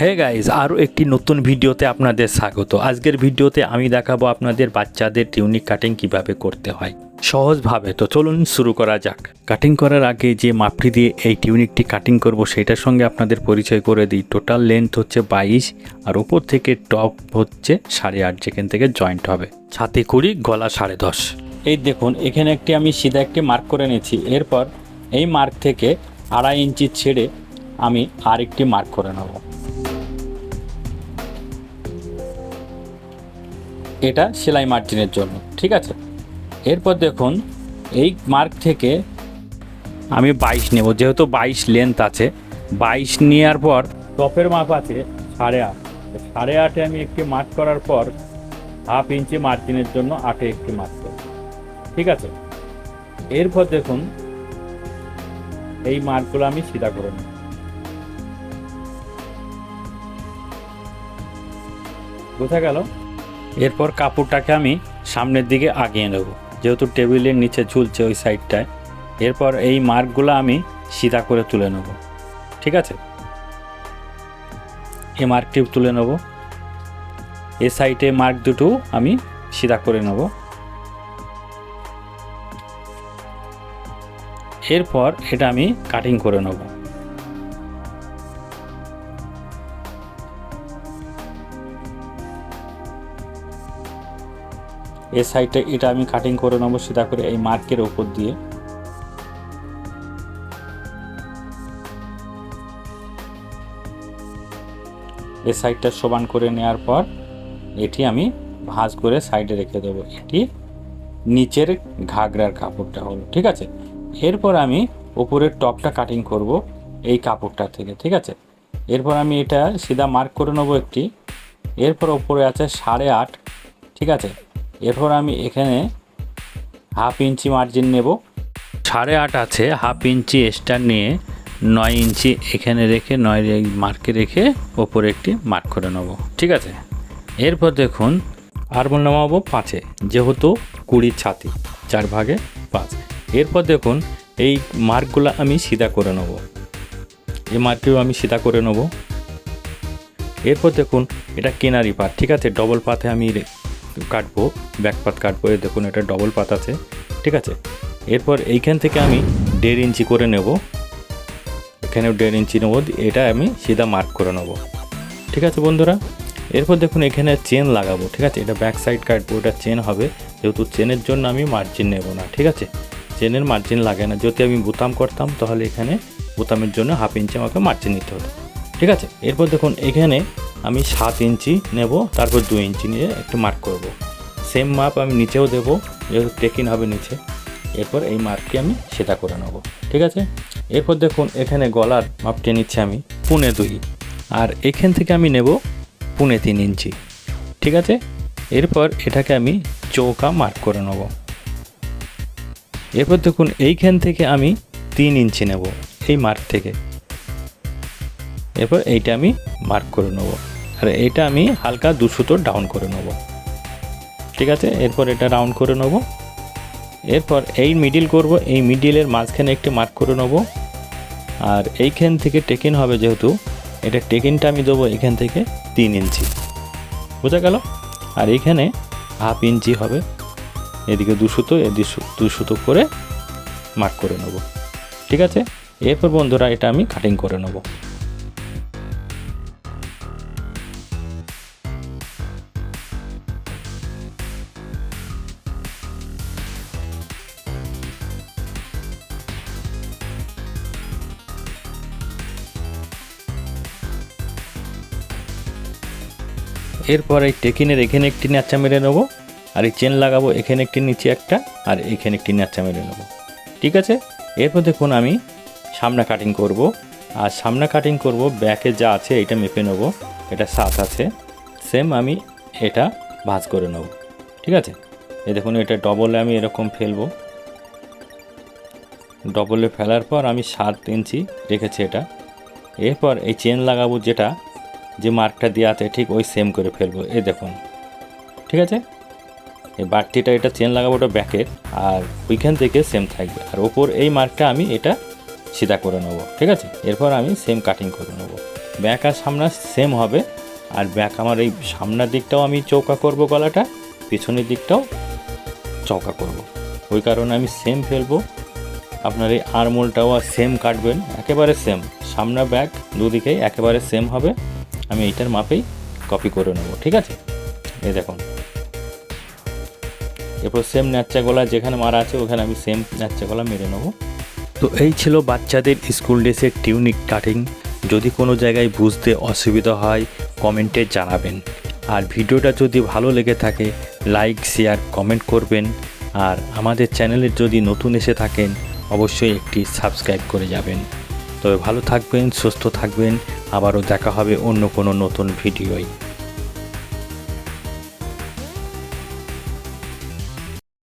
Hey guys, আরও একটি নতুন ভিডিওতে আপনাদের স্বাগত। আজকের ভিডিওতে আমি দেখাবো আপনাদের বাচ্চাদের টিউনিক কাটিং কিভাবে করতে হয় সহজভাবে। তো চলুন শুরু করা যাক। কাটিং করার আগে যে মাপটি দিয়ে এই টিউনিকটি কাটিং করব সেটার সঙ্গে আপনাদের পরিচয় করে দিই। টোটাল লেন্থ হচ্ছে 22 আর ওপর থেকে টপ হচ্ছে 8.5, যেখান থেকে জয়েন্ট হবে ছাতি 20, গলা 10.5। এই দেখুন, এখানে আমি সিধা একটি মার্ক করে নিয়েছি। এরপর এই মার্ক থেকে 2.5 ইঞ্চি ছেড়ে আমি আরেকটি মার্ক করে নেব। এটা সেলাই মার্জিনের জন্য, ঠিক আছে। এরপর দেখুন, এই মার্ক থেকে আমি 22 নেব, যেহেতু 22 লেন্থ আছে। 22 নেওয়ার পর টপের মাপ আছে 8.5। 8.5-এ আমি একটি মার্ক করার পর 1/2 ইঞ্চি মার্জিনের জন্য 8-এ একটি মার্ক করব, ঠিক আছে। এরপর দেখুন, এই মার্কগুলো আমি সিধা করে নেব। বোঝা গেল? এরপর কাপড়টাকে আমি সামনের দিকে আগিয়ে নেব, যেহেতু টেবিলের নিচে ঝুলছে ওই সাইডটায়। এরপর এই মার্কগুলো আমি সিধা করে তুলে নেব, ঠিক আছে। এই মার্কটি তুলে নেব। এই সাইডে মার্ক দুটো আমি সিধা করে নেব। এরপর এটা আমি কাটিং করে নেব। এই সাইডটা এটা আমি কাটিং করে নেব সিধা করে এই মার্কের উপর দিয়ে। এই সাইডটা সমান করে নেওয়ার পর এটি আমি ভাঁজ করে সাইডে রেখে দেবো। এটি নিচের ঘাগরার কাপড়টা হলো, ঠিক আছে। এরপর আমি উপরের টপটা কাটিং করব এই কাপড়টা থেকে, ঠিক আছে। এরপর আমি এটা সিধা মার্ক করে নেব একটি। এরপর উপরে আছে 8.5, ঠিক আছে। এরপর আমি এখানে 1/2 ইঞ্চি মার্জিন নেব। 8.5 আছে, 1/2 ইঞ্চি এক্সট্রা নিয়ে 9 ইঞ্চি এখানে রেখে 9 মার্কে রেখে ওপরে একটি মার্ক করে নেব, ঠিক আছে। এরপর দেখুন, আরমোল নামাবো 5-এ, যেহেতু 20 ছাতি, 4 ভাগে 5। এরপর দেখুন, এই মার্কগুলো আমি সিধা করে নেব। এই মার্কটিও আমি সিধা করে নেব। এরপর দেখুন, এটা কিনারি পাত, ঠিক আছে। ডবল পাতে আমি কাটবো, ব্যাক পাত কাটবো। এই দেখুন, এটা ডবল পাত আছে, ঠিক আছে। এরপর এইখান থেকে আমি 1.5 ইঞ্চি করে নেব। এখানেও 1.5 ইঞ্চি নেব, এটা আমি সিধা মার্ক করে নেব, ঠিক আছে বন্ধুরা। এরপর দেখুন, এখানে চেন লাগাবো, ঠিক আছে। এটা ব্যাক সাইড কাটবো, এটা চেন হবে, যেহেতু চেনের জন্য আমি মার্জিন নেব না, ঠিক আছে। চেনের মার্জিন লাগে না। যদি আমি বোতাম করতাম তাহলে এখানে বোতামের জন্য 1/2 ইঞ্চি আমাকে মার্জিন নিতে হতো, ঠিক আছে। এরপর দেখুন, এখানে আমি 7 ইঞ্চি নেব, তারপর 2 ইঞ্চি নিয়ে একটু মার্ক করব। সেম মাপ আমি নিচেও দেবো, যেহেতু টেকিং হবে নিচে। এরপর এই মার্কটি আমি সেটা করে নেব, ঠিক আছে। এরপর দেখুন, এখানে গলার মাপটি নিচ্ছি আমি 2.5, আর এখান থেকে আমি নেব 3.5 ইঞ্চি, ঠিক আছে। এরপর এটাকে আমি চৌকা মার্ক করে নেব। এরপর দেখুন, এইখান থেকে আমি 3 ইঞ্চি নেব এই মার্ক থেকে। এরপর এইটা আমি মার্ক করে নেব, আর এটা আমি হালকা 2 সুতো ডাউন করে নেব, ঠিক আছে। এরপর এটা রাউন্ড করে নেব। এরপর এই মিডিল করব, এই মিডিলের মাঝখানে একটি মার্ক করে নেব। আর এইখান থেকে টেকিন হবে, যেহেতু এটা টেকিনটা আমি দেবো এখান থেকে 3 ইঞ্চি, বোঝা গেল। আর এইখানে 1/2 ইঞ্চি হবে, এদিকে 2 সুতো, এদিকে 2 সুতো করে মার্ক করে নেব, ঠিক আছে। এরপর বন্ধুরা, এটা আমি কাটিং করে নেব। এরপর এই টেকিনের এখানে একটি ন্যাচা মেরে নেব, আর এই চেন লাগাবো এখানে একটি, নিচে একটা, আর এখানে একটি ন্যাচা মেরে নেব, ঠিক আছে। এরপর দেখুন, আমি সামনে কাটিং করব। আর সামনে কাটিং করব, ব্যাকে যা আছে এটা মেপে নেব। এটা 7 আছে, সেম আমি এটা ভাঁজ করে নেব, ঠিক আছে। এই দেখুন, এটা ডবলে আমি এরকম ফেলবো। ডবলে ফেলার পর আমি 7 ইঞ্চি রেখেছি এটা। এরপর এই চেন লাগাবো, যেটা যে মার্কটা দেওয়া আছে ঠিক ওই সেম করে ফেলবো, এই দেখুন, ঠিক আছে। এই বাড়তিটা এটা চেন লাগাবো, ওটা ব্যাকের, আর ওইখান থেকে সেম থাকবে। আর ওপর এই মার্কটা আমি এটা সিধা করে নেব, ঠিক আছে। এরপর আমি সেম কাটিং করে নেব। ব্যাক আর সামনা সেম হবে। আর ব্যাক আমার এই সামনের দিকটাও আমি চৌকা করব গলাটা, পিছনের দিকটাও চৌকা করব, ওই কারণে আমি সেম ফেলবো। আপনার এই আরমোলটাও সেম কাটবেন, একেবারে সেম, সামনা ব্যাক দুদিকেই একেবারে সেম হবে। আমি এইটার মাপেই কপি করে নেব, ঠিক আছে। এই দেখুন, এরপর সেম ন্যাচা গলা যেখানে মারা আছে ওখানে আমি সেম ন্যাচা গলা মেরে নেব। তো এই ছিল বাচ্চাদের স্কুল ড্রেসের টিউনিক কাটিং। যদি কোনো জায়গায় বুঝতে অসুবিধা হয় কমেন্টে জানাবেন। আর ভিডিওটা যদি ভালো লেগে থাকে লাইক শেয়ার কমেন্ট করবেন। আর আমাদের চ্যানেলে যদি নতুন এসে থাকেন অবশ্যই একটি সাবস্ক্রাইব করে যাবেন। তবে ভালো থাকবেন, সুস্থ থাকবেন, আবারও দেখা হবে অন্য কোনো নতুন ভিডিওয়।